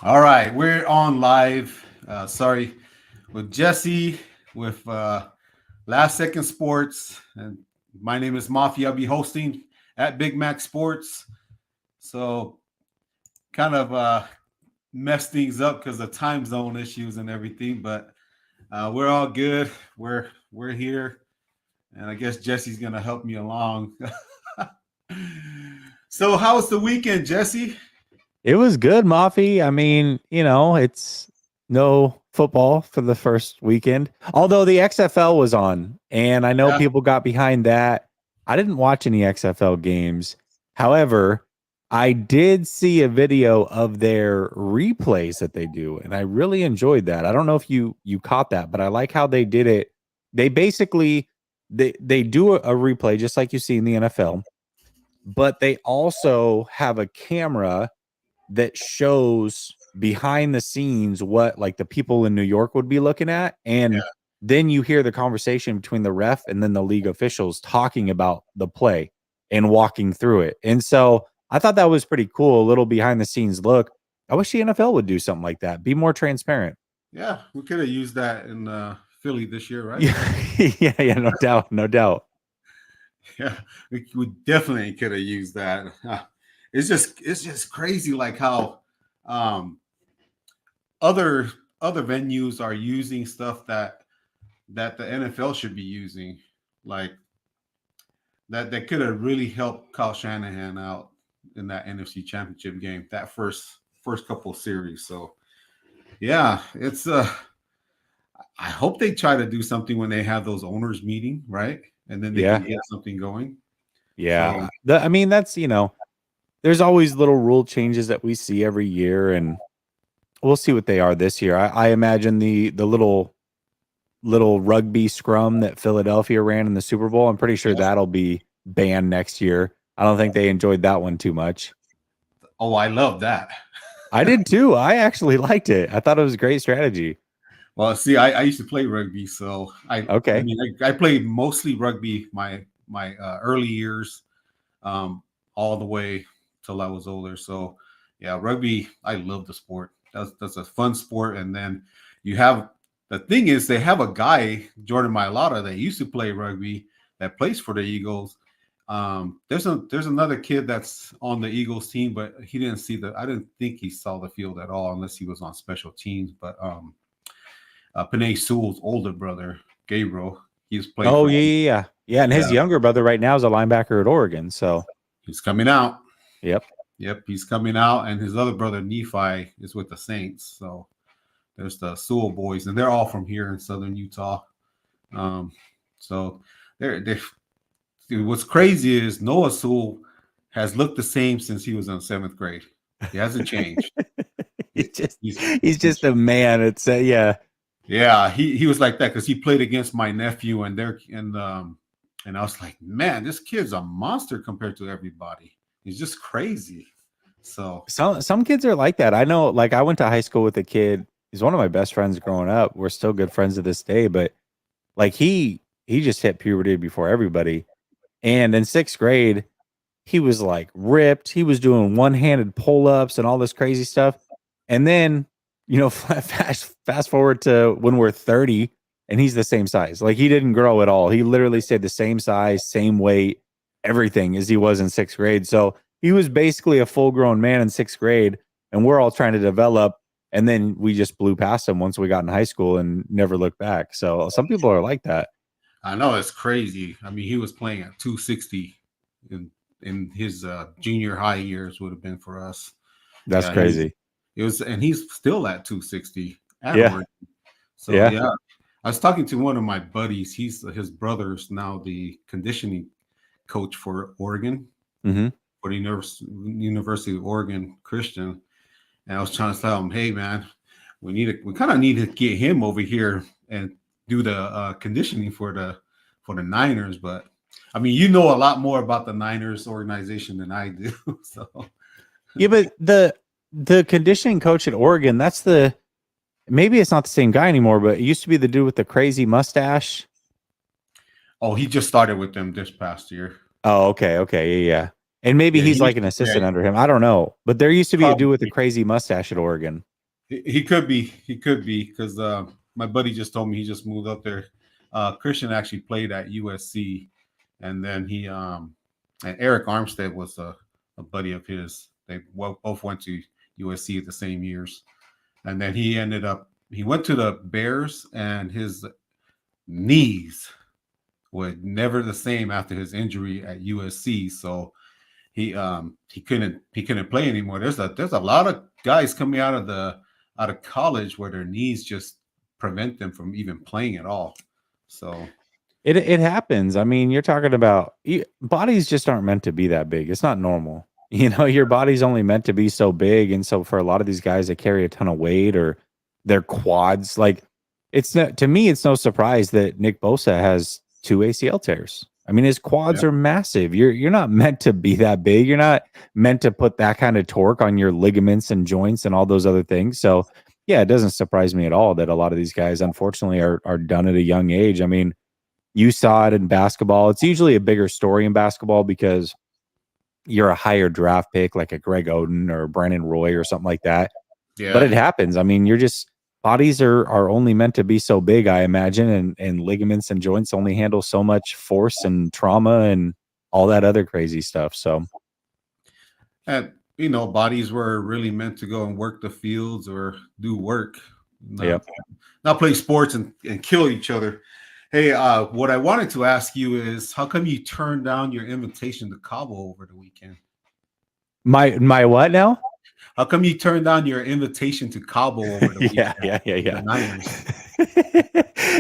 All right, we're on live. Sorry, with Jesse with Last Second Sports, and my name is Mafi. I'll be hosting at Big Mac Sports. So kind of mess things up because of time zone issues and everything, but we're all good. We're here, and I guess Jesse's gonna help me along. So, how was the weekend, Jesse? It was good, Mafi. I mean, it's no football for the first weekend. Although the XFL was on, and I know Yeah, people got behind that. I didn't watch any XFL games. However, I did see a video of their replays that they do, and I really enjoyed that. I don't know if you caught that, but I like how they did it. They basically they do a replay just like you see in the NFL, but they also have a camera that shows behind the scenes what like the people in New York would be looking at. And yeah, then you hear the conversation between the ref and then the league officials talking about the play and walking through it. And so I thought that was pretty cool. A little behind the scenes look. I wish the NFL would do something like that. Be more transparent. yeah. We could have used that in Philly this year, right? Yeah, yeah, no doubt, no doubt. Yeah, we definitely could have used that. It's just crazy, like how um, other other venues are using stuff that the NFL should be using, like that could have really helped Kyle Shanahan out in that NFC Championship game, that first couple of series. So yeah, it's I hope they try to do something when they have those owners meeting, right? And then they Yeah, can get something going. So yeah. I mean, that's there's always little rule changes that we see every year, and we'll see what they are this year. I imagine the little rugby scrum that Philadelphia ran in the Super Bowl. I'm pretty sure yeah. that'll be banned next year. I don't think they enjoyed that one too much. Oh, I love that. I did too. I actually liked it. I thought it was a great strategy. Well, see, I used to play rugby, so I Okay. mean I played mostly rugby my early years, all the way till I was older. So yeah, rugby, I love the sport. That's a fun sport. And then you have the thing is they have a guy, Jordan Mailata, that used to play rugby that plays for the Eagles. There's another kid that's on the Eagles team, but he didn't see I didn't think he saw the field at all unless he was on special teams. But Panay Sewell's older brother, Gabriel, he's played Oh for yeah, them. yeah, yeah. Yeah, and his Yeah, younger brother right now is a linebacker at Oregon. So he's coming out. yep. Yep, he's coming out, and his other brother Nephi is with the Saints. So there's the Sewell boys, and they're all from here in Southern Utah. Um, so they're what's crazy is Noah Sewell has looked the same since he was in seventh grade. He hasn't changed. he's just He's, he's he's just a man. It's yeah. yeah, he was like that because he played against my nephew and I was like, man, this kid's a monster compared to everybody. He's just crazy. So Some kids are like that. I know, like I went to high school with a kid. He's one of my best friends growing up. We're still good friends to this day, but like he just hit puberty before everybody. And in sixth grade, he was like ripped. He was doing one-handed pull-ups and all this crazy stuff. And then, fast forward to when we're 30 and he's the same size. Like he didn't grow at all. He literally stayed the same size, same weight, everything as he was in sixth grade. So he was basically a full-grown man in sixth grade, and we're all trying to develop. And then we just blew past him once we got in high school and never looked back. So some people are like that. I know it's crazy. I mean, he was playing at 260 in his junior high years would have been for us. That's Yeah, he's crazy. it was, and he's still at 260 at Yeah. Oregon. So Yeah. yeah, I was talking to one of my buddies. His brother's now the conditioning coach for Oregon Hmm. for the University of Oregon Christian. And I was trying to tell him, hey man, we kind of need to get him over here and do the conditioning for the Niners. But I mean, you know a lot more about the Niners organization than I do. So Yeah, but the conditioning coach at Oregon, that's the maybe it's not the same guy anymore, but it used to be the dude with the crazy mustache. oh, he just started with them this past year. Oh, okay, okay, yeah, yeah. And maybe Yeah, he he's like used an to play assistant under him. I don't know. But there used to be a dude with a probably crazy mustache at Oregon. He could be. He could be because my buddy just told me he just moved up there. Christian actually played at USC, and then and Eric Armstead was a buddy of his. They both went to USC at the same years, and then he went to the Bears, and his knees were never the same after his injury at USC. So he couldn't play anymore. There's a lot of guys coming out of college where their knees just prevent them from even playing at all. So it happens. I mean, you're talking about bodies just aren't meant to be that big. It's not normal. You know, your body's only meant to be so big, and so for a lot of these guys that carry a ton of weight or their quads, like it's not, to me, it's no surprise that Nick Bosa has 2 ACL tears. I mean, his quads are massive. You're not meant to be that big. You're not meant to put that kind of torque on your ligaments and joints and all those other things. So, yeah, it doesn't surprise me at all that a lot of these guys, unfortunately, are done at a young age. I mean, you saw it in basketball. It's usually a bigger story in basketball because you're a higher draft pick, like a Greg Oden or Brandon Roy or something like that. Yeah. But it happens. I mean, bodies are only meant to be so big, I imagine, and ligaments and joints only handle so much force and trauma and all that other crazy stuff. So, and bodies were really meant to go and work the fields or do work, not play sports and kill each other. Hey, what I wanted to ask you is, how come you turned down your invitation to Cabo over the weekend? My what now? How come you turned down your invitation to Cabo over the weekend? Yeah.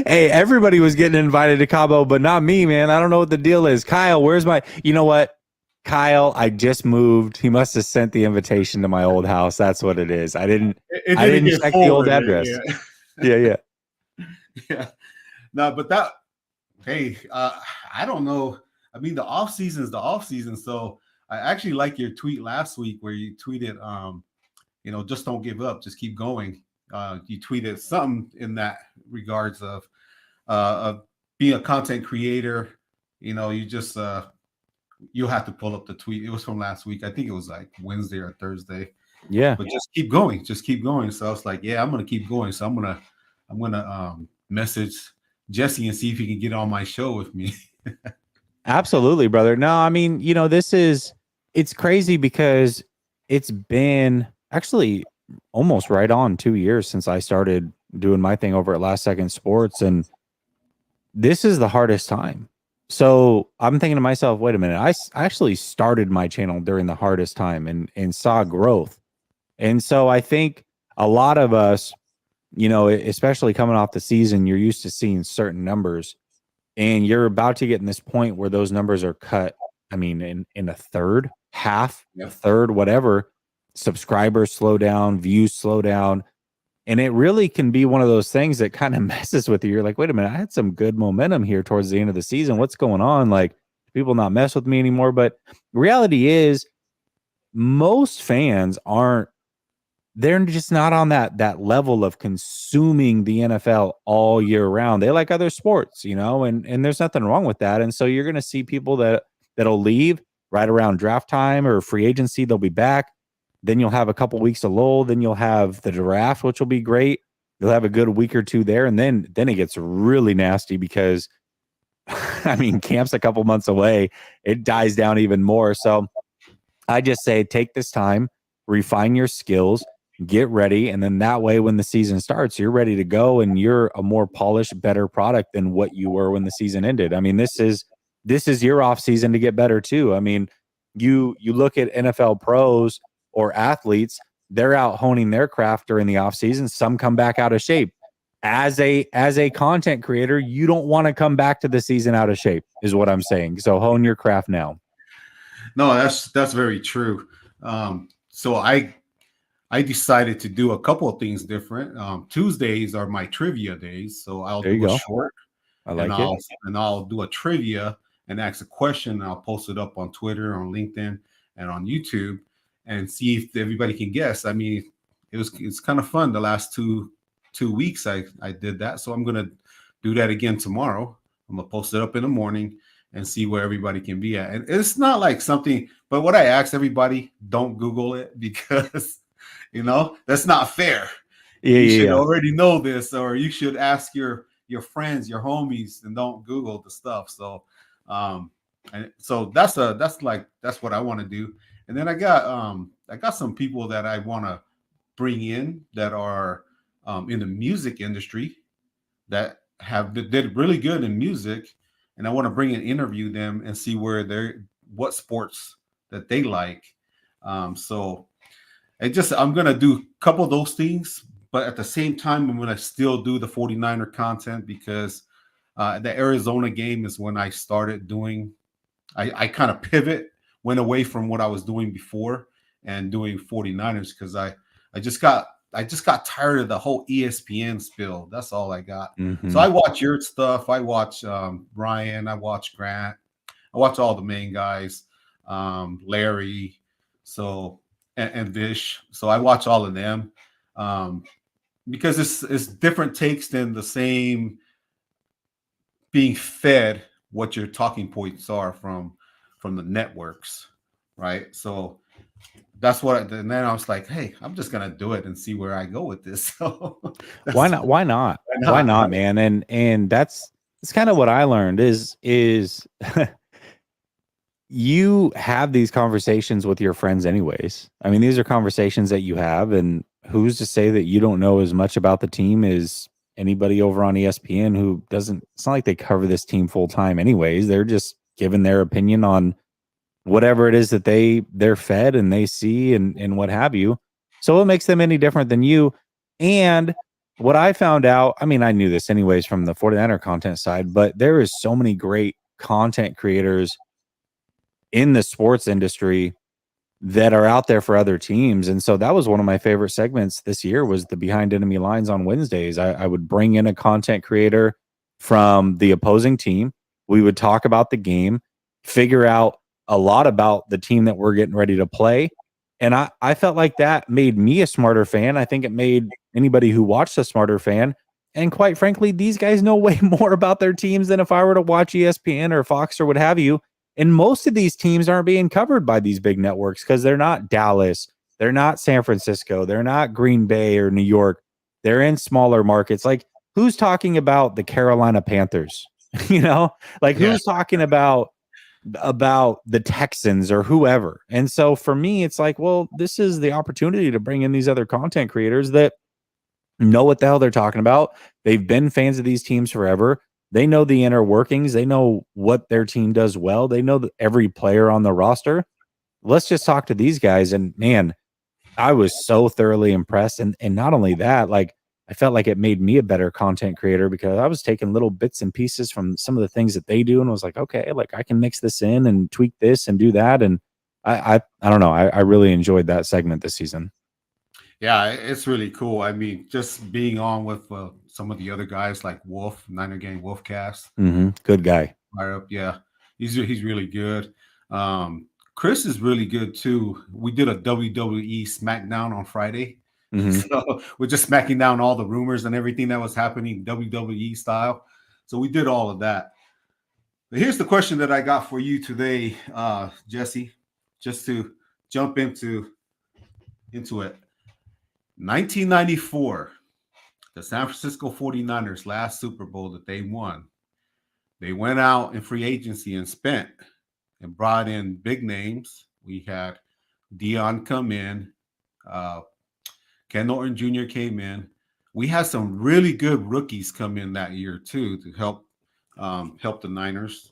Hey, everybody was getting invited to Cabo, but not me, man. I don't know what the deal is. Kyle, where's my? You know what? Kyle, I just moved. He must have sent the invitation to my old house. That's what it is. I didn't check the old address. Yeah. No, but I don't know. I mean, the off season is the off season. So I actually like your tweet last week where you tweeted, just don't give up, just keep going. You tweeted something in that regards of being a content creator. You just you'll have to pull up the tweet. It was from last week. I think it was like Wednesday or Thursday. Yeah. But just keep going. So I was like, yeah, I'm gonna keep going. So I'm gonna message Jessie and see if he can get on my show with me. Absolutely, brother. No, I mean, it's crazy because it's been actually almost right on 2 years since I started doing my thing over at Last Second Sports. And this is the hardest time. So I'm thinking to myself, wait a minute, I actually started my channel during the hardest time and saw growth. And so I think a lot of us, especially coming off the season, you're used to seeing certain numbers and you're about to get in this point where those numbers are cut. I mean, in a third, half, a third, whatever. Subscribers slow down, views slow down. And it really can be one of those things that kind of messes with you. You're like, wait a minute, I had some good momentum here towards the end of the season. What's going on? Like, people not mess with me anymore. But reality is, most fans they're just not on that level of consuming the NFL all year round. They like other sports, and there's nothing wrong with that. And so you're going to see people that'll leave right around draft time or free agency. They'll be back. Then you'll have a couple weeks of lull. Then you'll have the draft, which will be great. You'll have a good week or two there. And then it gets really nasty because, I mean, camp's a couple months away. It dies down even more. So I just say, take this time, refine your skills, get ready. And then that way, when the season starts, you're ready to go and you're a more polished, better product than what you were when the season ended. I mean, this is your off season to get better too. I mean, you look at NFL pros or athletes, they're out honing their craft during the off season. Some come back out of shape. As a content creator, you don't want to come back to the season out of shape, is what I'm saying. So hone your craft now. No, that's very true. So I decided to do a couple of things different. Tuesdays are my trivia days, so I'll do a short. I like it. And I'll do a trivia and ask a question. And I'll post it up on Twitter, on LinkedIn, and on YouTube, and see if everybody can guess. I mean, it's kind of fun. The last two weeks I did that, so I'm gonna do that again tomorrow. I'm gonna post it up in the morning and see where everybody can be at. And it's not like something, but what I ask everybody, don't Google it because that's not fair. Yeah, You yeah, should yeah. already know this, or you should ask your friends, your homies, and don't Google the stuff. So, and so that's what I want to do. And then I got some people that I want to bring in that are in the music industry that did really good in music, and I want to bring and interview them and see where they're what sports that they like. So I'm gonna do a couple of those things, but at the same time, I'm gonna still do the 49er content because the Arizona game is when I started doing. I kind of went away from what I was doing before and doing 49ers because I just got tired of the whole ESPN spill. That's all I got. So Mm-hmm. I watch your stuff. I watch Brian. I watch Grant. I watch all the main guys, Larry, so and Vish. So I watch all of them because it's different takes than the same being fed what your talking points are from the networks, right? So that's what. And then I was like, hey, I'm just gonna do it and see where I go with this. So Why that's not? Why not? why Why not, not, right? man? And that's kind of what I learned is you have these conversations with your friends anyways. I mean, these are conversations that you have, and who's to say that you don't know as much about the team as anybody over on ESPN who doesn't. It's not like they cover this team full time anyways. They're just giving their opinion on whatever it is that they're fed and they see and what have you. So what makes them any different than you? And what I found out, I mean, I knew this anyways from the 49er content side, but there is so many great content creators in the sports industry that are out there for other teams. And so that was one of my favorite segments this year was the behind enemy lines on Wednesdays. I would bring in a content creator from the opposing team. We would talk about the game, figure out a lot about the team that we're getting ready to play. And I felt like that made me a smarter fan. I think it made anybody who watched a smarter fan. And quite frankly, these guys know way more about their teams than if I were to watch ESPN or Fox or what have you. And most of these teams aren't being covered by these big networks because they're not Dallas, they're not San Francisco, they're not Green Bay or New York. They're in smaller markets. Like, who's talking about the Carolina Panthers? You know, like Yeah, who's talking about the Texans or whoever? And so for me, it's like, well, this is the opportunity to bring in these other content creators that know what the hell they're talking about. They've been fans of these teams forever. They know the inner workings. They know what their team does well. They know every player on the roster. Let's just talk to these guys. And man, I was so thoroughly impressed. And not only that, like I felt like it made me a better content creator because I was taking little bits and pieces from some of the things that they do and was like, okay, like I can mix this in and tweak this and do that. And I don't know. I really enjoyed that segment this season. yeah, it's really cool. I mean, just being on with some of the other guys like Wolf, Niner Gang Wolfcast, Good guy. fire up. Yeah, he's really good. Chris is really good too. We did a WWE SmackDown on Friday, Hmm. so we're just smacking down all the rumors and everything that was happening WWE style. So we did all of that. But here's the question that I got for you today, Jesse, just to jump into it. 1994, the San Francisco 49ers last Super Bowl that they won. They went out in free agency and spent and brought in big names. We had Dion come in, uh, Ken Norton Jr. came in. We had some really good rookies come in that year too to help the Niners.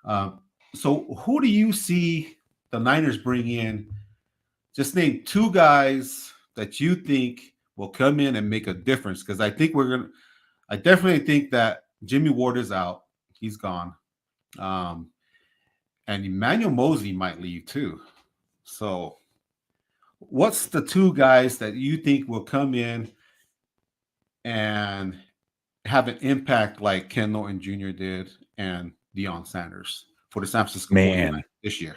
Uh, so who do you see the Niners bring in? Just name two guys that you think will come in and make a difference. Because I definitely think that Jimmy Ward is out. He's gone. Um, and Emmanuel Mosley might leave too. So, what's the two guys that you think will come in and have an impact like Ken Norton Jr. did and Deion Sanders for the San Francisco 49ers Man, this year?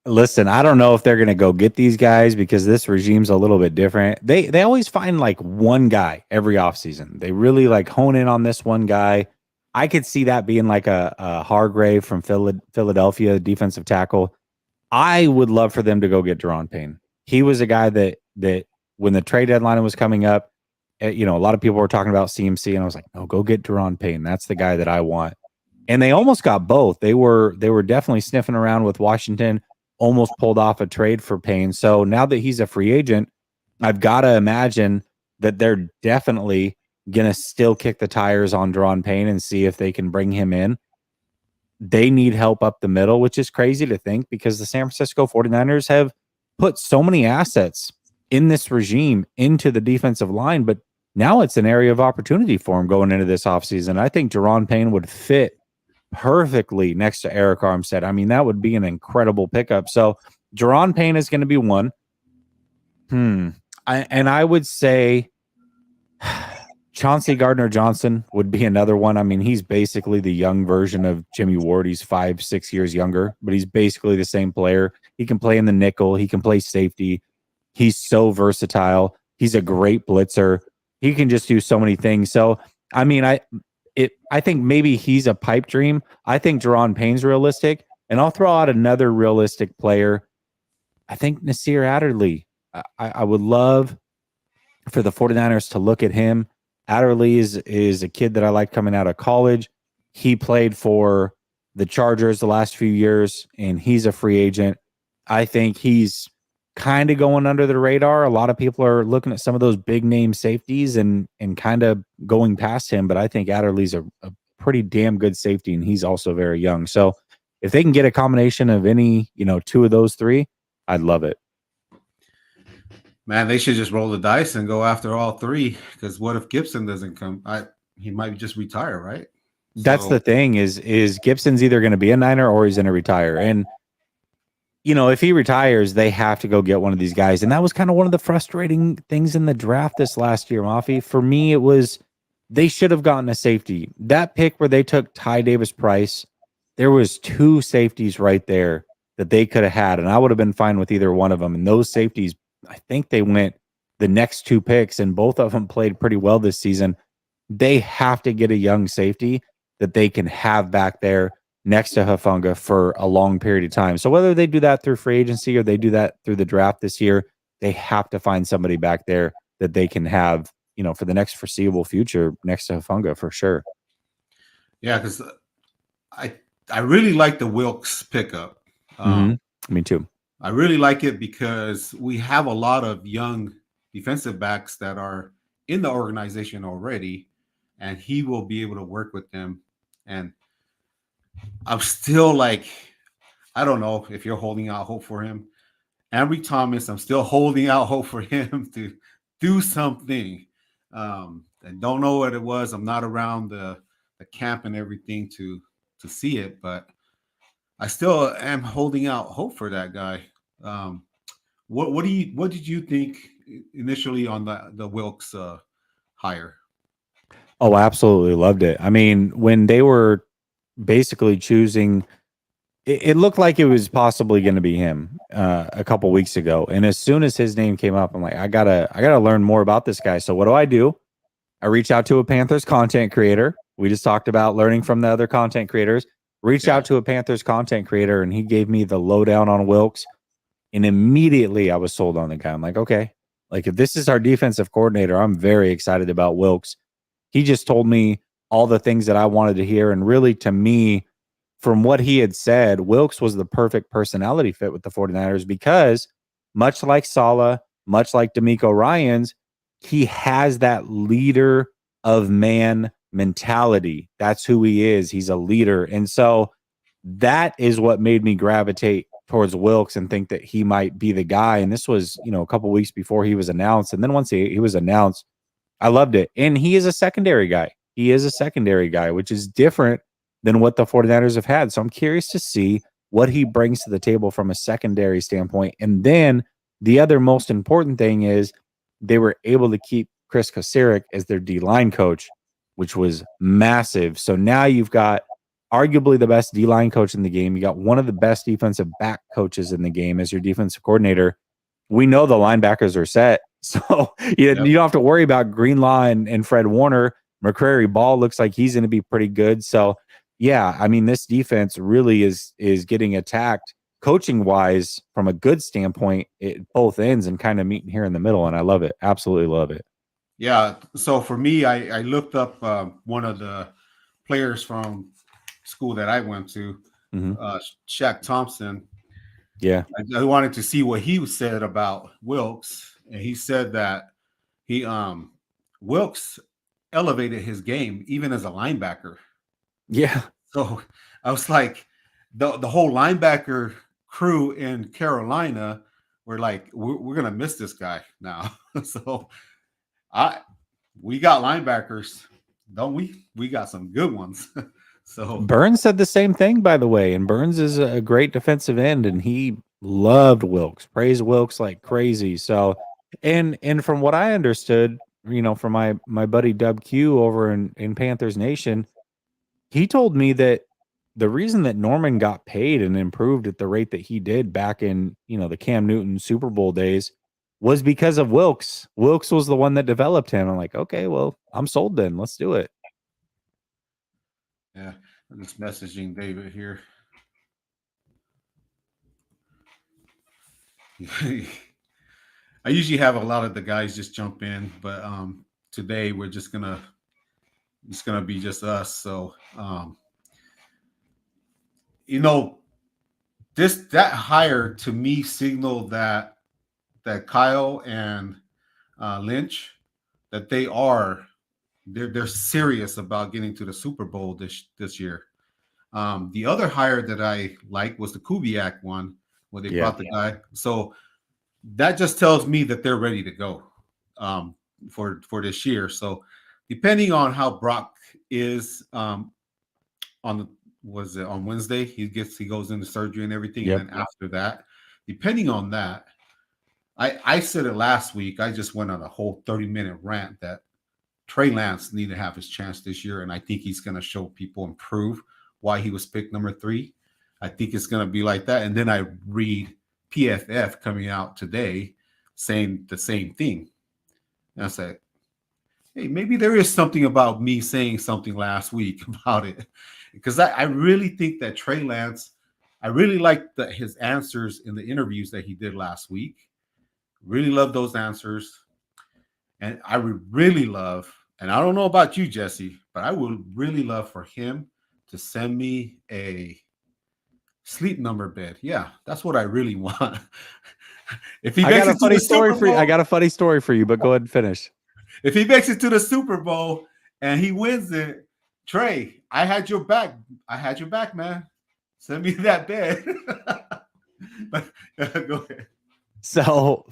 listen, I don't know if they're gonna go get these guys because this regime's a little bit different. They always find like one guy every offseason. They really like hone in on this one guy. I could see that being like a Hargrave from Philadelphia, defensive tackle. I would love for them to go get Deron Payne. He was a guy that when the trade deadline was coming up, You know, a lot of people were talking about CMC, and I was like, no, go get Deron Payne. That's the guy that I want. And they almost got both. They were definitely sniffing around with Washington, almost pulled off a trade for Payne. So now that he's a free agent, I've got to imagine that they're definitely gonna still kick the tires on Deron Payne and see if they can bring him in. They need help up the middle, which is crazy to think because the San Francisco 49ers have put so many assets in this regime into the defensive line, but now it's an area of opportunity for him going into this offseason. I think Deron Payne would fit perfectly next to Eric Armstead. I mean, that would be an incredible pickup. So Deron Payne is going to be one. I would say Chauncey Gardner-Johnson would be another one. I mean, he's basically the young version of Jimmy Ward. He's 5-6 years younger, but he's basically the same player. He can play in the nickel. He can play safety. He's so versatile. He's a great blitzer. He can just do so many things. So, I mean, I think maybe he's a pipe dream. I think Deron Payne's realistic, and I'll throw out another realistic player. I think Nasir Adderley. I would love for the 49ers to look at him. Adderley is a kid that I like coming out of college. He played for the Chargers the last few years, and he's a free agent. I think he's kind of going under the radar. A lot of people are looking at some of those big name safeties and kind of going past him, but I think Adderley's a pretty damn good safety, and he's also very young. So if they can get a combination of any, two of those three, I'd love it. Man, they should just roll the dice and go after all three. Because what if Gibson doesn't come? He might just retire, right? That's the thing is Gibson's either going to be a Niner or he's going to retire. And, if he retires, they have to go get one of these guys. And that was kind of one of the frustrating things in the draft this last year, Mafi. For me, it was they should have gotten a safety. That pick where they took Ty Davis-Price, there was two safeties right there that they could have had, and I would have been fine with either one of them. And those safeties, I think they went the next two picks, and both of them played pretty well this season. They have to get a young safety that they can have back there next to Hufanga for a long period of time. So whether they do that through free agency or they do that through the draft this year, they have to find somebody back there that they can have, for the next foreseeable future next to Hufanga for sure. Yeah, because I really like the Wilkes pickup. Me too. I really like it because we have a lot of young defensive backs that are in the organization already, and he will be able to work with them. And I'm still like, I don't know if you're holding out hope for him. Ambry Thomas, I'm still holding out hope for him to do something. And don't know what it was. I'm not around the camp and everything to see it, but I still am holding out hope for that guy. What did you think initially on the Wilkes hire? Oh, I absolutely loved it. I mean, when they were basically choosing, it looked like it was possibly going to be him a couple weeks ago. And as soon as his name came up, I'm like, I gotta learn more about this guy. So what do? I reach out to a Panthers content creator. We just talked about learning from the other content creators. Reached out to a Panthers content creator, and he gave me the lowdown on Wilkes. And immediately I was sold on the guy. I'm like, okay, like if this is our defensive coordinator, I'm very excited about Wilkes. He just told me all the things that I wanted to hear. And really, to me, from what he had said, Wilkes was the perfect personality fit with the 49ers because much like Saleh, much like D'Amico Ryans, he has that leader of man mentality. That's who he is. He's a leader. And so that is what made me gravitate towards Wilkes and think that he might be the guy. And this was, a couple weeks before he was announced. And then once he was announced, I loved it. And he is a secondary guy. He is a secondary guy, which is different than what the 49ers have had. So I'm curious to see what he brings to the table from a secondary standpoint. And then the other most important thing is they were able to keep Chris Kosirik as their D-line coach, which was massive. So now you've got arguably the best D-line coach in the game. You got one of the best defensive back coaches in the game as your defensive coordinator. We know the linebackers are set. So you don't have to worry about Greenlaw and Fred Warner. McCrary Ball looks like he's going to be pretty good. So, yeah, I mean, this defense really is getting attacked coaching-wise from a good standpoint at both ends and kind of meeting here in the middle, and I love it. Absolutely love it. Yeah. So for me, I looked up one of the players from school that I went to, Hmm. Shaq Thompson. Yeah. I wanted to see what he said about Wilkes, and he said that he Wilkes elevated his game even as a linebacker. Yeah. So I was like, the whole linebacker crew in Carolina were like, we're gonna miss this guy now. So I we got linebackers, don't we? We got some good ones. So Burns said the same thing, by the way. And Burns is a great defensive end, and he loved Wilkes, praised Wilkes like crazy. So, and from what I understood, from my buddy Dub Q over in Panthers Nation, he told me that the reason that Norman got paid and improved at the rate that he did back in the Cam Newton Super Bowl days was because of Wilkes. Wilkes was the one that developed him. I'm like, okay, well, I'm sold then. Let's do it. yeah, I'm just messaging David here. I usually have a lot of the guys just jump in, but today we're just gonna it's gonna be just us. So you know, that hire to me signaled that Kyle and Lynch, that they're serious about getting to the Super Bowl this year. The other hire that I like was the Kubiak one, where they Yeah. brought the guy. So that just tells me that they're ready to go for this year. So depending on how Brock is on the was it on Wednesday, he goes into surgery and everything, Yep. and then after that, depending on that, I said it last week. I just went on a whole 30-minute rant that Trey Lance need to have his chance this year, and I think he's going to show people and prove why he was picked number 3. I think it's going to be like that. And then I read PFF coming out today saying the same thing. And I said, hey, maybe there is something about me saying something last week about it. Because I really think that Trey Lance, I really like his answers in the interviews that he did last week. Really love those answers. And I would really love, and I don't know about you, Jesse, but I would really love for him to send me a sleep number bed. Yeah, that's what I really want. If he makes it to the Super Bowl, I got a funny story for you, but go ahead and finish. if he makes it to the Super Bowl and he wins it, Trey, I had your back. I had your back, man. Send me that bed. But go ahead. So,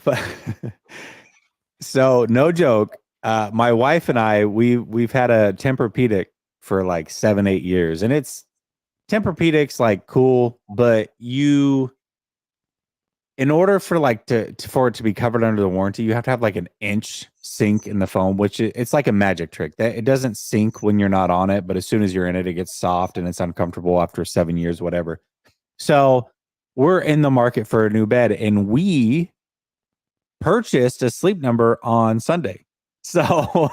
so no joke. My wife and I, we've had a Tempur-Pedic for like 7-8 years, and it's Tempur-Pedic's like cool, but in order for for it to be covered under the warranty, you have to have like an inch sink in the foam, which it's like a magic trick that it doesn't sink when you're not on it, but as soon as you're in it, it gets soft and it's uncomfortable after 7 years, whatever. So we're in the market for a new bed, and we purchased a Sleep Number on Sunday. So,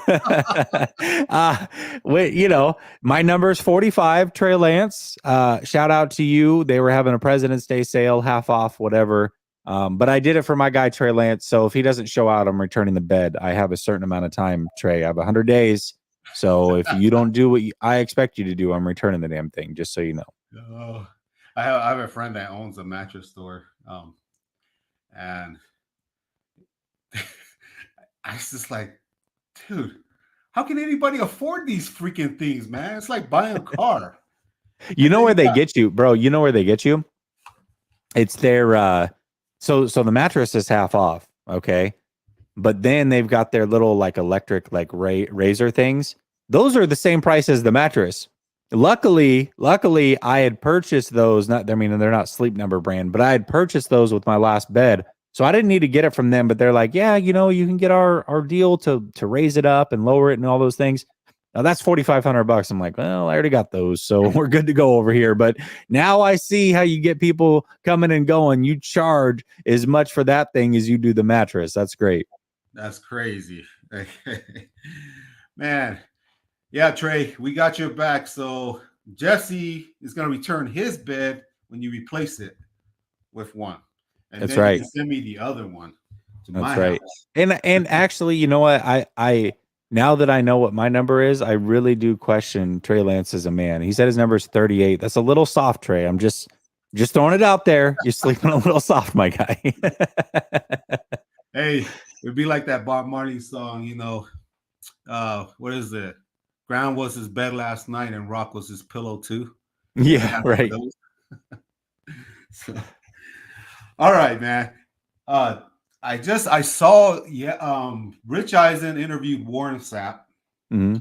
my number is 45, Trey Lance. Shout out to you. They were having a President's Day sale, half off, whatever. But I did it for my guy, Trey Lance. So if he doesn't show out, I'm returning the bed. I have a certain amount of time, Trey. I have 100 days. So if you don't do what I expect you to do, I'm returning the damn thing, just so you know. Oh, I have a friend that owns a mattress store. And I was just like, dude, how can anybody afford these freaking things, man? It's like buying a car. You know where they get you, bro. You know where they get you? It's their so the mattress is half off, okay? But then they've got their little like electric like razor things. Those are the same price as the mattress. Luckily, I had purchased those. They're not Sleep Number brand, but I had purchased those with my last bed, so I didn't need to get it from them. But they're like, yeah, you can get our deal to raise it up and lower it and all those things. Now that's $4,500. I'm like, well, I already got those, so we're good to go over here. But now I see how you get people coming and going. You charge as much for that thing as you do the mattress. That's great. That's crazy. Man. Yeah, Trey, we got your back. So Jesse is going to return his bed when you replace it with one. And That's right. You can send me the other one to That's my right. house. And actually, you know what? now that I know what my number is, I really do question Trey Lance as a man. He said his number is 38. That's a little soft, Trey. I'm just throwing it out there. You're sleeping a little soft, my guy. Hey, it'd be like that Bob Marley song, what is it? Ground was his bed last night and rock was his pillow too. Yeah, right. So, all right, man. I saw Rich Eisen interviewed Warren Sapp. Mm-hmm.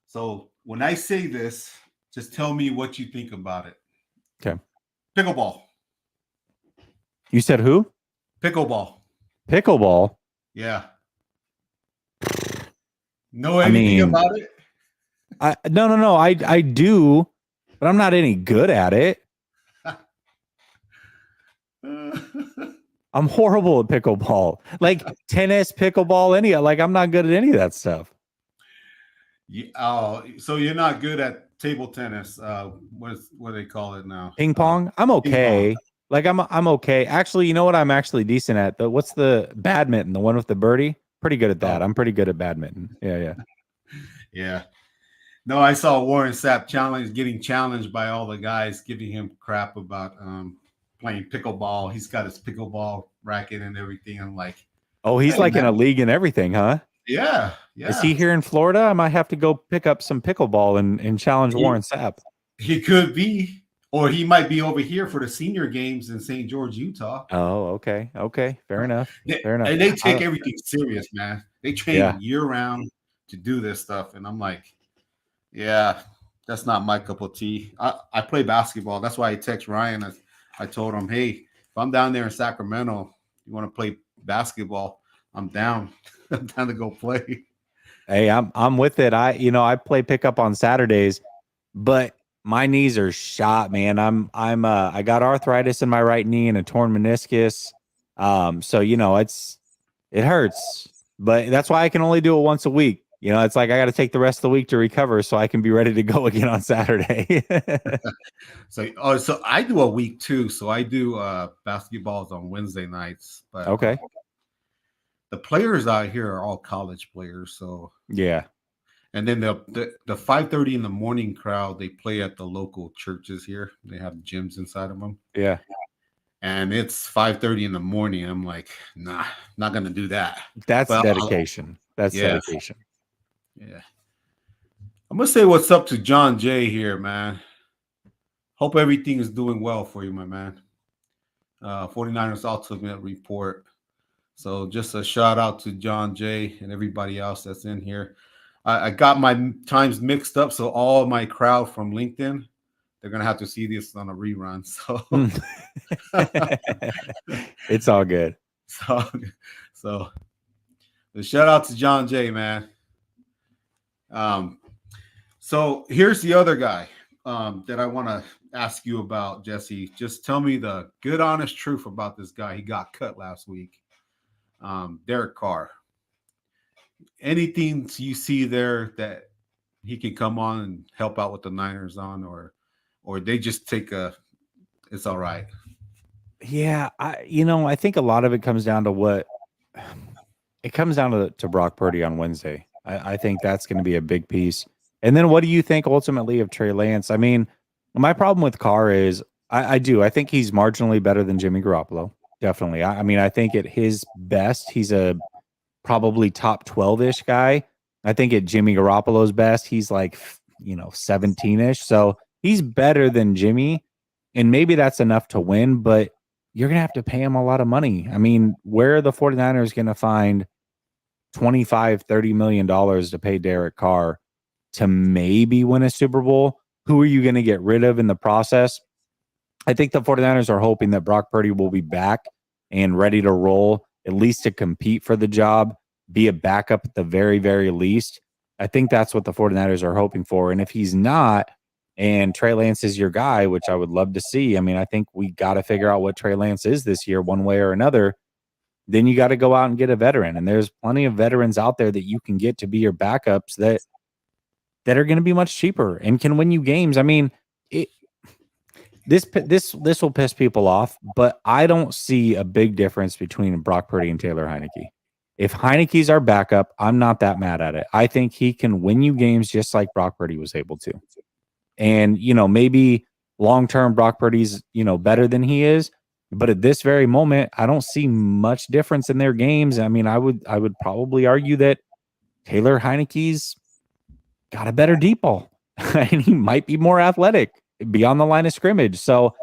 So when I say this, just tell me what you think about it. Okay. Pickleball. You said who? Pickleball. Pickleball. Yeah. Know anything about it? No. I do, but I'm not any good at it. I'm horrible at pickleball. Like tennis, pickleball, I'm not good at any of that stuff. So you're not good at table tennis. What do they call it now? Ping pong? I'm okay. I'm okay. Actually, you know what I'm actually decent at? What's the badminton, the one with the birdie? Pretty good at that. I'm pretty good at badminton. Yeah. Yeah. No, I saw Warren Sapp getting challenged by all the guys giving him crap about playing pickleball. He's got his pickleball racket and everything. I'm like, oh, he's like in a league and everything, huh? Yeah. Is he here in Florida? I might have to go pick up some pickleball and challenge Warren Sapp. He could be, or he might be over here for the senior games in St. George, Utah. Oh, okay. Fair enough. And they take everything serious, man. They train year round to do this stuff. And I'm like, yeah, that's not my cup of tea. I play basketball. That's why I text Ryan. I told him, hey, if I'm down there in Sacramento, you want to play basketball, I'm down. I'm down to go play. Hey, I'm with it. I play pickup on Saturdays, but my knees are shot, man. I got arthritis in my right knee and a torn meniscus. So it hurts, but that's why I can only do it once a week. It's like I got to take the rest of the week to recover so I can be ready to go again on Saturday. So I do a week too. So I do basketballs on Wednesday nights. But okay. The players out here are all college players. So yeah. And then the 5:30 in the morning crowd, they play at the local churches here. They have gyms inside of them. Yeah. And it's 5:30 in the morning. I'm like, nah, not gonna do that. That's dedication. That's dedication. Yeah. I'm gonna say what's up to John Jay here, man. Hope everything is doing well for you, my man. 49ers Ultimate Report. So just a shout out to John Jay and everybody else that's in here. I got my times mixed up, so all my crowd from LinkedIn, they're gonna have to see this on a rerun. So it's all good. So the shout out to John Jay, man. So here's the other guy that I want to ask you about, Jesse. Just tell me the good, honest truth about this guy. He got cut last week. Derek Carr. Anything you see there that he can come on and help out with the Niners on, or they just take it's all right? Yeah, I think a lot of it comes down to to Brock Purdy on Wednesday. I think that's going to be a big piece. And then what do you think ultimately of Trey Lance? I mean, my problem with Carr is I think he's marginally better than Jimmy Garoppolo. Definitely. I mean, I think at his best, he's a probably top 12-ish guy. I think at Jimmy Garoppolo's best, he's like, 17-ish. So he's better than Jimmy. And maybe that's enough to win, but you're going to have to pay him a lot of money. I mean, where are the 49ers going to find $25-30 million to pay Derek Carr to maybe win a Super Bowl? Who are you going to get rid of in the process? I think the 49ers are hoping that Brock Purdy will be back and ready to roll, at least to compete for the job, be a backup at the very, very least. I think that's what the 49ers are hoping for. And if he's not, and Trey Lance is your guy, which I would love to see, I mean, I think we got to figure out what Trey Lance is this year, one way or another. Then you got to go out and get a veteran. And there's plenty of veterans out there that you can get to be your backups that are going to be much cheaper and can win you games. I mean, this will piss people off, but I don't see a big difference between Brock Purdy and Taylor Heineke. If Heineke's our backup, I'm not that mad at it. I think he can win you games just like Brock Purdy was able to. And, maybe long-term Brock Purdy's, better than he is. But at this very moment, I don't see much difference in their games. I mean, I would probably argue that Taylor Heineke's got a better deep ball. And he might be more athletic beyond the line of scrimmage. So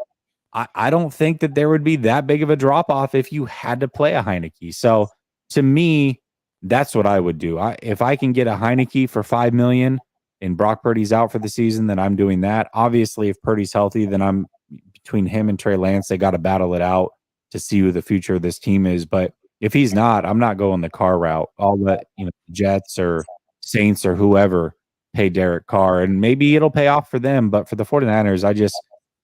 I don't think that there would be that big of a drop-off if you had to play a Heineke. So to me, that's what I would do. If I can get a Heineke for $5 million and Brock Purdy's out for the season, then I'm doing that. Obviously, if Purdy's healthy, then I'm between him and Trey Lance. They got to battle it out to see who the future of this team is. But if he's not, I'm not going the Carr route. I'll let Jets or Saints or whoever pay Derek Carr, and maybe it'll pay off for them. But for the 49ers, I just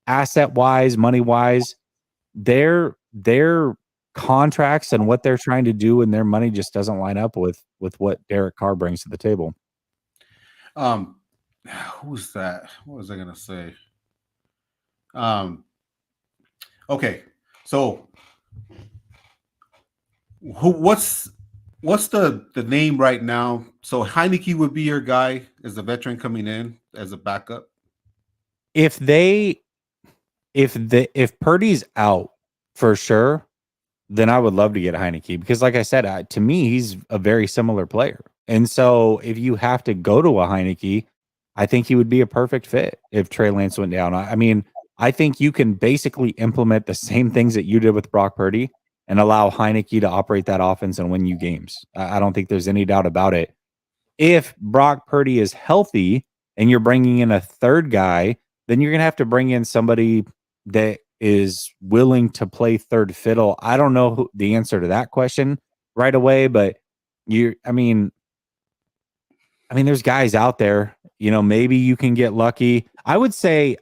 asset wise, money wise, their contracts and what they're trying to do and their money just doesn't line up with what Derek Carr brings to the table. Who's that? What was I gonna say? Okay, so what's the name right now? So Heineke would be your guy as a veteran coming in as a backup. If Purdy's out for sure, then I would love to get Heineke because, like I said, to me, he's a very similar player. And so if you have to go to a Heineke, I think he would be a perfect fit if Trey Lance went down. I mean, I think you can basically implement the same things that you did with Brock Purdy and allow Heineke to operate that offense and win you games. I don't think there's any doubt about it. If Brock Purdy is healthy and you're bringing in a third guy, then you're going to have to bring in somebody that is willing to play third fiddle. I don't know the answer to that question right away, but I mean, there's guys out there, maybe you can get lucky. I would say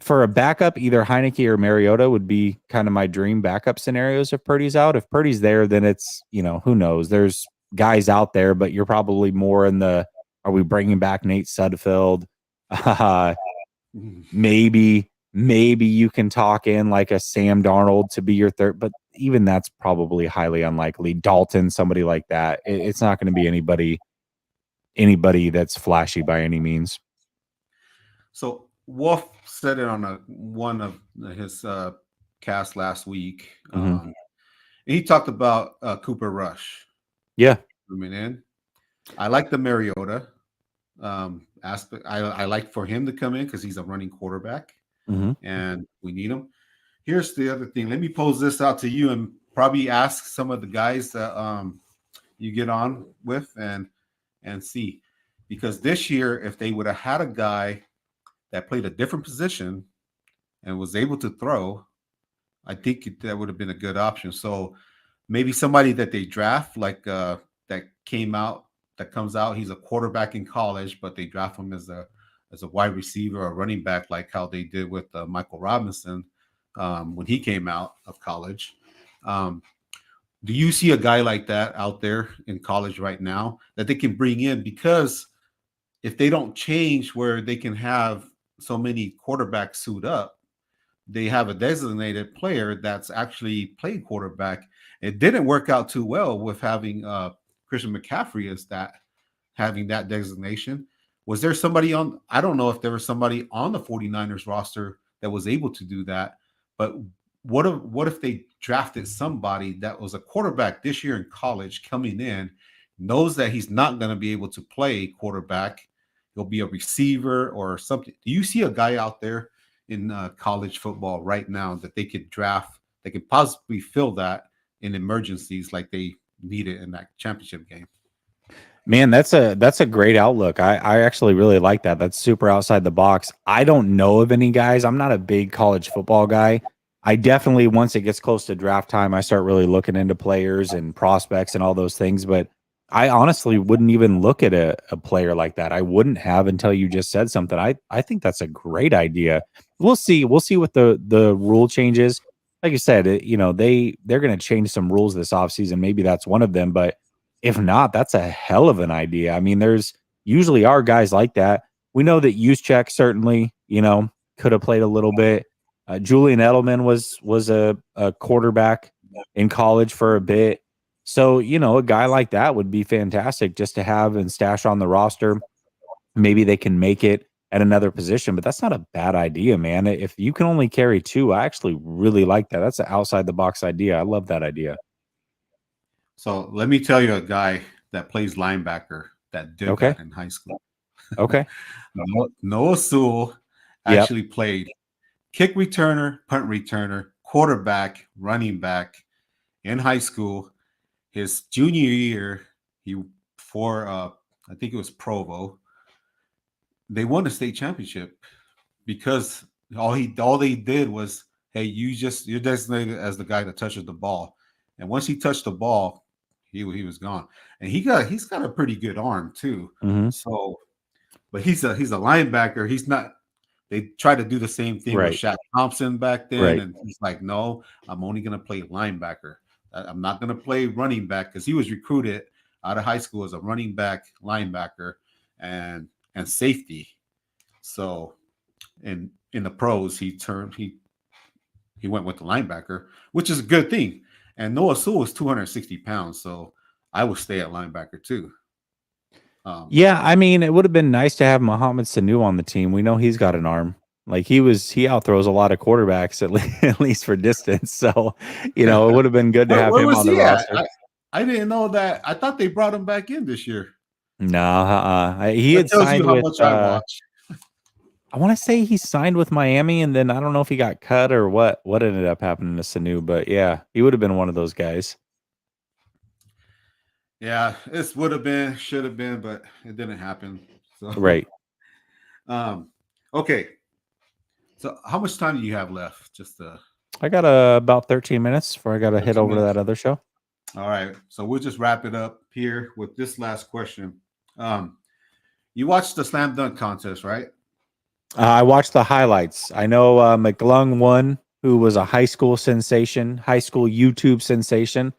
for a backup, either Heineke or Mariota would be kind of my dream backup scenarios if Purdy's out. If Purdy's there, then it's, who knows? There's guys out there, but you're probably more in are we bringing back Nate Sudfeld? Maybe you can talk in like a Sam Darnold to be your third, but even that's probably highly unlikely. Dalton, somebody like that. It's not going to be anybody that's flashy by any means. So Wolf said it on one of his cast last week. Mm-hmm. He talked about Cooper Rush. Yeah. Coming in. I like the Mariota aspect. I like for him to come in because he's a running quarterback, and we need him. Here's the other thing. Let me pose this out to you and probably ask some of the guys that you get on with and see. Because this year, if they would have had a guy that played a different position and was able to throw, I think that would have been a good option. So maybe somebody that they draft, like that comes out, he's a quarterback in college, but they draft him as a wide receiver or running back, like how they did with Michael Robinson when he came out of college. Do you see a guy like that out there in college right now that they can bring in? Because if they don't change where they can have so many quarterbacks suit up, they have a designated player that's actually played quarterback. It didn't work out too well with having Christian McCaffrey as having that designation. Was there somebody I don't know if there was somebody on the 49ers roster that was able to do that, but what if they drafted somebody that was a quarterback this year in college coming in, knows that he's not going to be able to play quarterback, he'll be a receiver or something? Do you see a guy out there in college football right now that they could draft, that could possibly fill that in emergencies like they needed in that championship game? Man, that's a great outlook. I actually really like that. That's super outside the box. I don't know of any guys. I'm not a big college football guy. I definitely, once it gets close to draft time, I start really looking into players and prospects and all those things. But I honestly wouldn't even look at a player like that. I wouldn't have until you just said something. I think that's a great idea. We'll see. We'll see what the rule changes. Like you said, they're going to change some rules this offseason. Maybe that's one of them. But if not, that's a hell of an idea. I mean, there's usually are guys like that. We know that Juszczyk certainly, could have played a little bit. Julian Edelman was a quarterback in college for a bit. So, a guy like that would be fantastic just to have and stash on the roster. Maybe they can make it at another position, but that's not a bad idea, man. If you can only carry two, I actually really like that. That's an outside the box idea. I love that idea. So let me tell you a guy that plays linebacker that did Okay. that in high school. Okay. Noah Sewell Yep. actually played kick returner, punt returner, quarterback, running back in high school. His junior year, he for I think it was Provo. They won the state championship because all they did was, hey, you're designated as the guy that touches the ball, and once he touched the ball, he was gone, and he's got a pretty good arm too. Hmm. So, but he's a linebacker. He's not. They tried to do the same thing with Right. Shaq Thompson back then, Right. and he's like, no, I'm only going to play linebacker. I'm not going to play running back because he was recruited out of high school as a running back, linebacker, and safety. So, in the pros, he went with the linebacker, which is a good thing. And Noah Sewell is 260 pounds, so I would stay at linebacker too. Yeah, I mean, it would have been nice to have Mohamed Sanu on the team. We know he's got an arm. Like he outthrows a lot of quarterbacks at least for distance. So, it would have been good to have Where him was on the he at? roster. I didn't know that. I thought they brought him back in this year. No, he That had tells you signed how with much I watch. I want to say he signed with Miami, and then I don't know if he got cut or what ended up happening to Sanu, but yeah, he would have been one of those guys. Yeah, this would have been, should have been, but it didn't happen. So, Right. Okay. So, how much time do you have left? Just I got about 13 minutes before I got to head 13 over to minutes. that other show. All right. So we'll just wrap it up here with this last question. You watched the slam dunk contest, right? I watched the highlights. I know McGlung won, who was a high school sensation, high school YouTube sensation.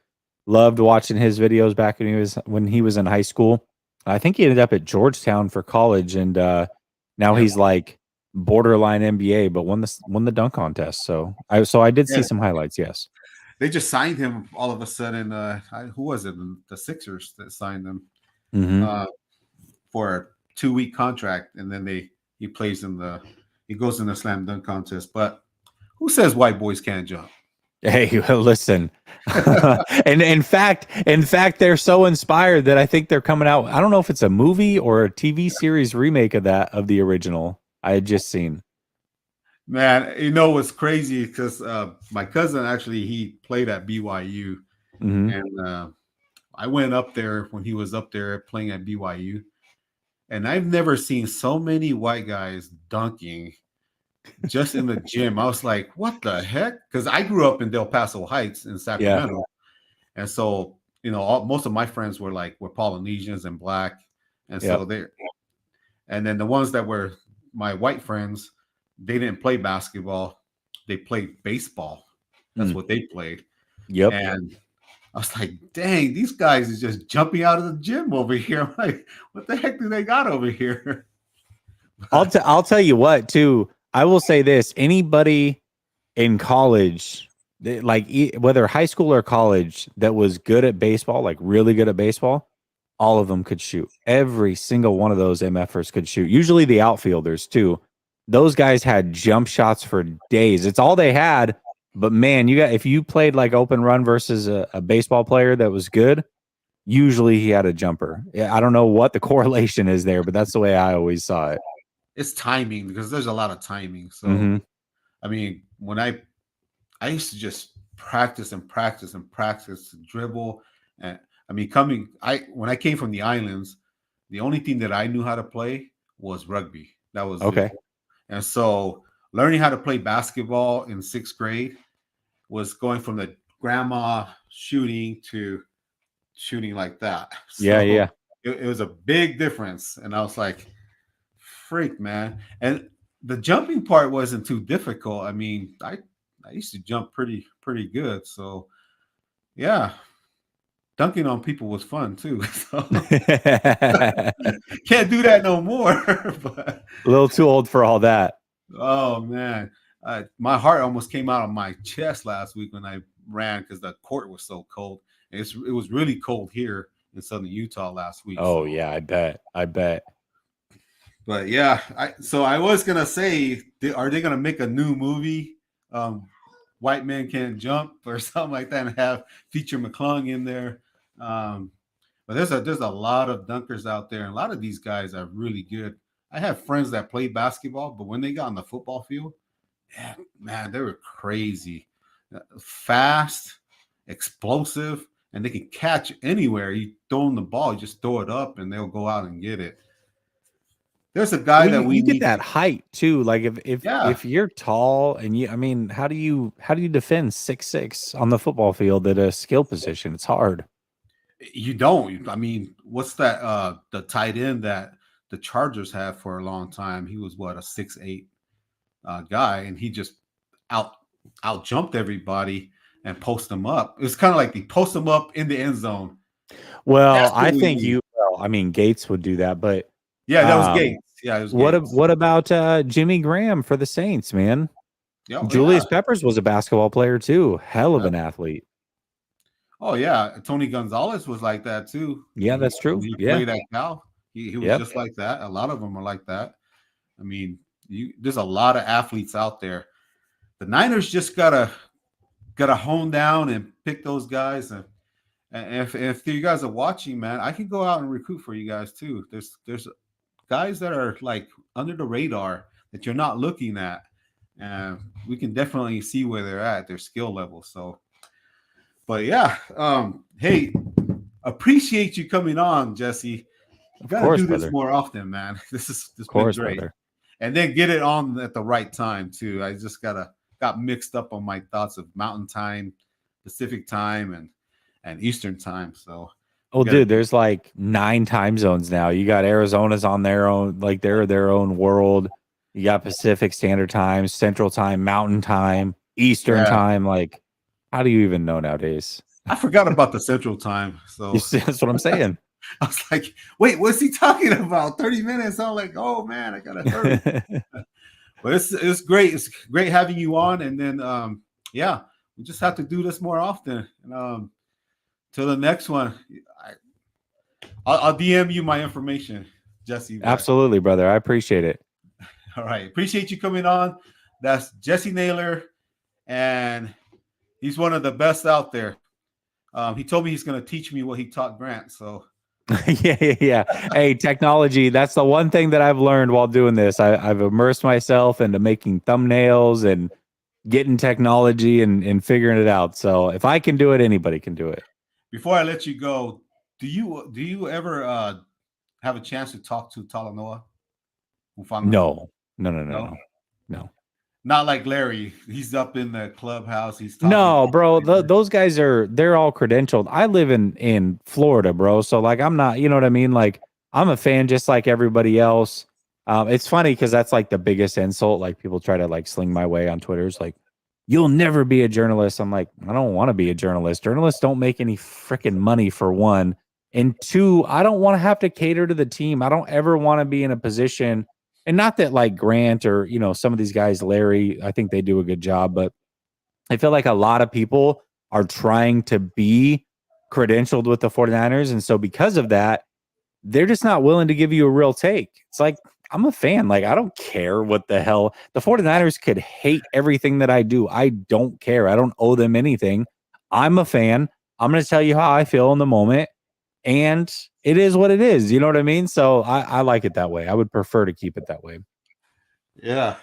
Loved watching his videos back when he was in high school. I think he ended up at Georgetown for college, and now Yep. he's like borderline NBA, but won the dunk contest. So I did see Yeah. some highlights. Yes. They just signed him all of a sudden. Who was it? The Sixers that signed him Mm-hmm. For a 2-week contract, and then he plays he goes in the slam dunk contest. But who says white boys can't jump? Hey, listen. And in fact, they're so inspired that I think they're coming out. I don't know if it's a movie or a TV series remake of the original I had just seen. Man, what's crazy because my cousin actually he played at BYU, Mm-hmm. and I went up there when he was up there playing at BYU, and I've never seen so many white guys dunking just in the gym. I was like, what the heck? Because I grew up in Del Paso Heights in Sacramento. And so, most of my friends were Polynesians and black. And so and then the ones that were my white friends, they didn't play basketball. They played baseball. That's what they played. Yep. And I was like, dang, these guys is just jumping out of the gym over here. I'm like, what the heck do they got over here? I'll tell you what, too. I will say this: anybody in college, whether high school or college, that was good at baseball, like really good at baseball, all of them could shoot. Every single one of those MFers could shoot. Usually the outfielders too. Those guys had jump shots for days. It's all they had. But man, if you played like open run versus a baseball player that was good, usually he had a jumper. Yeah, I don't know what the correlation is there, but that's the way I always saw it. It's timing because there's a lot of timing. So, Mm-hmm. I mean, when I used to just practice and practice and practice to dribble. And I mean, when I came from the islands, the only thing that I knew how to play was rugby. That was Okay. it. And so learning how to play basketball in 6th grade was going from the grandma shooting to shooting like that. So Yeah. it was a big difference. And I was like, freak, man. And the jumping part wasn't too difficult. I mean, I used to jump pretty good. So yeah, dunking on people was fun too. So can't do that no more. But a little too old for all that. oh man, my heart almost came out of my chest last week when I ran because the court was so cold. It was really cold here in southern Utah last week. Oh So. yeah, I bet. But yeah, so I was gonna say, are they gonna make a new movie, White Men Can't Jump or something like that, and have feature McClung in there? But there's a lot of dunkers out there, and a lot of these guys are really good. I have friends that play basketball, but when they got on the football field, man, they were crazy, fast, explosive, and they can catch anywhere. You throw them the ball, you just throw it up, and they'll go out and get it. There's a guy Well, that we you get need. that height too. Like Yeah, if you're tall and I mean, how do you defend 6'6" on the football field at a skill position? It's hard. you don't. I mean, what's that? The tight end that the Chargers have for a long time. He was what, a 6'8" guy, and he just out jumped everybody and post them up. It was kind of like they post them up in the end zone. Well, That's what I we think need. I mean, Gates would do that, but Yeah, that was Gates. Yeah, it was Gates. what about Jimmy Graham for the Saints, man? Yeah, yeah. Julius Peppers was a basketball player too. Hell of Yeah. an athlete. Oh yeah, Tony Gonzalez was like that too. Yeah, that's true. He Yeah. played at Cal. He was Yep. just like that. A lot of them are like that. I mean, there's a lot of athletes out there. The Niners just gotta hone down and pick those guys. And if you guys are watching, man, I can go out and recruit for you guys too. There's guys that are like under the radar that you're not looking at, and we can definitely see where they're at, their skill level. So, but yeah, hey, appreciate you coming on, Jesse. You gotta do this more often, man. This been great. Brother. And then get it on at the right time too. I just got mixed up on my thoughts of Mountain Time, Pacific Time, and Eastern Time. So, dude, there's like 9 time zones now. You got Arizona's on their own, like they're their own world. You got Pacific Standard Time, Central Time, Mountain Time, Eastern Time. Like, how do you even know nowadays? I forgot about the Central Time. So that's what I'm saying. I was like, wait, what's he talking about? 30 minutes. I'm like, oh man, I gotta hurry. But it's great. It's great having you on. And then yeah, we just have to do this more often. And till the next one, I'll DM you my information, Jesse. Absolutely, brother. I appreciate it. All right. Appreciate you coming on. That's Jessie Naylor, and he's one of the best out there. He told me he's going to teach me what he taught Grant. So yeah. Hey, technology. That's the one thing that I've learned while doing this. I've immersed myself into making thumbnails and getting technology and figuring it out. So if I can do it, anybody can do it. Before I let you go, do you ever have a chance to talk to Talanoa? No. Not like Larry. He's up in the clubhouse. He's talking. No, bro. Those guys they're all credentialed. I live in Florida, bro. So like, I'm not, you know what I mean? Like, I'm a fan just like everybody else. It's funny because that's like the biggest insult. Like, people try to like sling my way on Twitter. It's like, you'll never be a journalist. I'm like, I don't want to be a journalist. Journalists don't make any freaking money, for one. And two, I don't want to have to cater to the team. I don't ever want to be in a position. And not that like Grant or, some of these guys, Larry, I think they do a good job, but I feel like a lot of people are trying to be credentialed with the 49ers. And so because of that, they're just not willing to give you a real take. It's like, I'm a fan. Like, I don't care what the hell. The 49ers could hate everything that I do. I don't care. I don't owe them anything. I'm a fan. I'm going to tell you how I feel in the moment. And it is what it is. You know what I mean? So I like it that way. I would prefer to keep it that way. Yeah.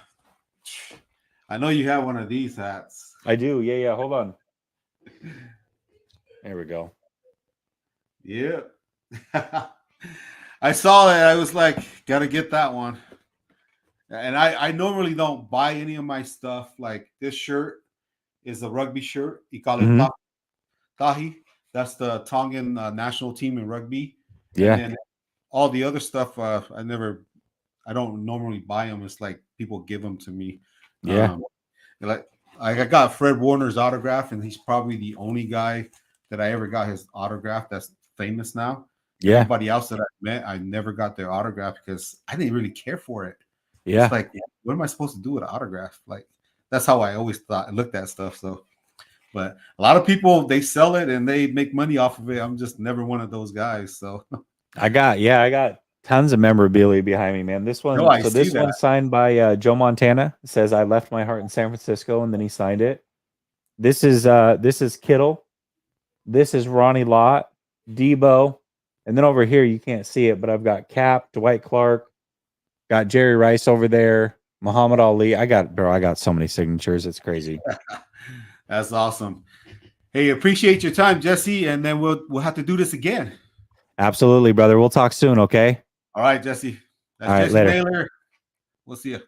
I know you have one of these hats. I do. Yeah. Hold on. There we go. Yeah. I saw it. I was like, gotta get that one. And I normally don't buy any of my stuff. Like, this shirt is a rugby shirt. You call it Tahi. That's the Tongan national team in rugby. Yeah. And then all the other stuff, I don't normally buy them. It's like people give them to me. Yeah. Like I got Fred Warner's autograph, and he's probably the only guy that I ever got his autograph that's famous now. Yeah. Everybody else that I met, I never got their autograph because I didn't really care for it. Yeah. It's like, what am I supposed to do with an autograph? Like, that's how I always looked at stuff. So, But a lot of people, they sell it and they make money off of it. I'm just never one of those guys. So I got tons of memorabilia behind me, man. This no, one, I so see this that. one's signed by Joe Montana. It says I left my heart in San Francisco, and then he signed it. This is Kittle. This is Ronnie Lott, Debo, and then over here you can't see it, but I've got Cap, Dwight Clark, got Jerry Rice over there, Muhammad Ali. I got so many signatures. It's crazy. That's awesome. Hey, appreciate your time, Jesse, and then we'll have to do this again. Absolutely, brother. We'll talk soon, okay? All right, Jesse. That's All right, Jessie later. Naylor. We'll see you.